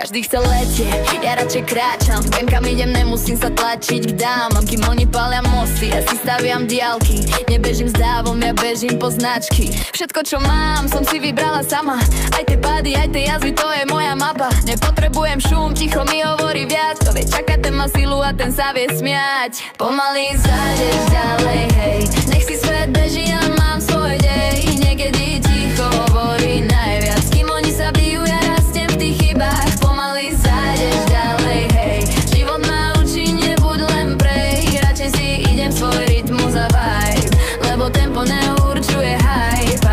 Každý chce letieť, ja radšej kráčam. Viem kam idem, nemusím sa tlačiť k dámam. Kým oni palia mosty, ja si staviam diaľky. Nebežím s dávom, ja bežím po značky. Všetko čo mám, som si vybrala sama. Aj tie pády, aj tie jazvy, to je moja mapa. Nepotrebujem šum, ticho mi hovorí viac. To vie čakať, ten má silu a ten sa vie smiať. Pomaly zájdeš ďalej, hej. Nech si svet beží, ja mám svoj dej. Niekedy ticho hovorí najviac. Kým oni sa bijú, ja rastiem v tých chybách. Pomaly zájdeš ďalej, hej. Život ma učí, nebuď len prej. Radšej si idem svoj rytmus a vibe, lebo tempo neurčuje hype.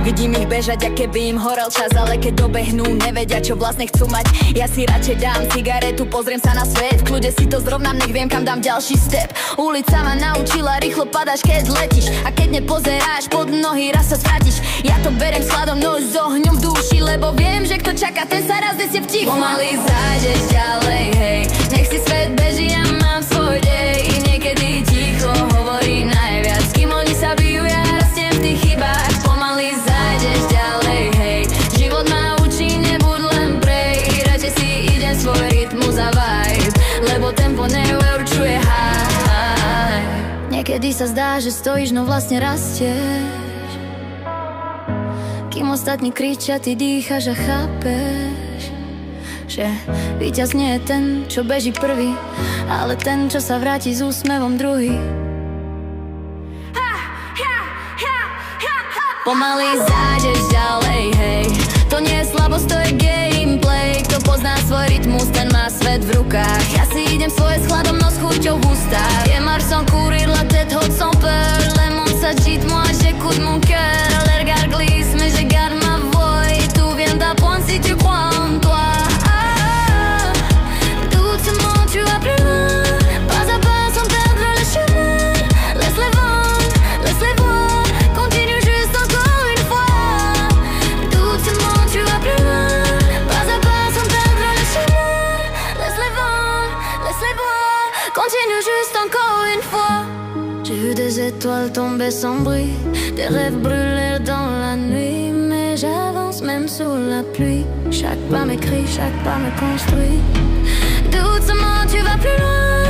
Vidím ich bežať, aké by im horel čas, ale keď dobehnú, nevedia, čo vlastne chcú mať. Ja si radšej dám cigaretu, pozriem sa na svet. V kľude si to zrovnám, nech viem, kam dám ďalší step. Ulica ma naučila, rýchlo padáš, keď letíš. A keď nepozeráš pod nohy, raz sa stratíš. Ja to beriem s chladom, no s ohňom v duši, lebo viem, že kto čaká, ten sa raz nesie v tichu. Pomaly zájdeš ďalej, hej. Nech si svet beží, ja mám svoj dej. Niekedy ticho hovorí najviac. Kým oni sa bijú, ja rastiem v tých chybách. Pomaly zájdeš ďalej, hej. Život ma učí, nebuď len prej. Radšej si idem svoj rytmus a vibe, lebo tempo neurčuje hype. Niekedy sa zdá, že stojíš, no vlastne rastieš. Kým ostatní kričia, ty dýchaš a chápeš, že víťaz nie je ten, čo beží prvý, ale ten, čo sa vráti s úsmevom druhý. Pomaly zájdeš ďalej, hej. To nie je slabosť, to je gameplay. Kto pozná svoj rytmus, ten má svet v rukách. Ja si idem svoje s chladom, no s chuťou v ústach. Et marche sans courir, la tête haute sans peur. Les mondes s'agitent, moi j'écoute mon cœur. Les regards glissent, mais je garde ma voix. Et tout vient d'apprendre si tu crois en toi. Doucement tu vas plus loin, pas à pas sans perdre le chemin. Laisse-les vendre, laisse-les voir. Continue juste encore une fois. Doucement tu vas plus loin, pas à pas sans perdre le chemin. Laisse-les vendre, laisse-les voir. Continue juste encore une fois. J'ai vu des étoiles tomber sans bruit, des rêves brûler dans la nuit. Mais j'avance même sous la pluie. Chaque pas m'écrit, chaque pas me construit. Doucement tu vas plus loin.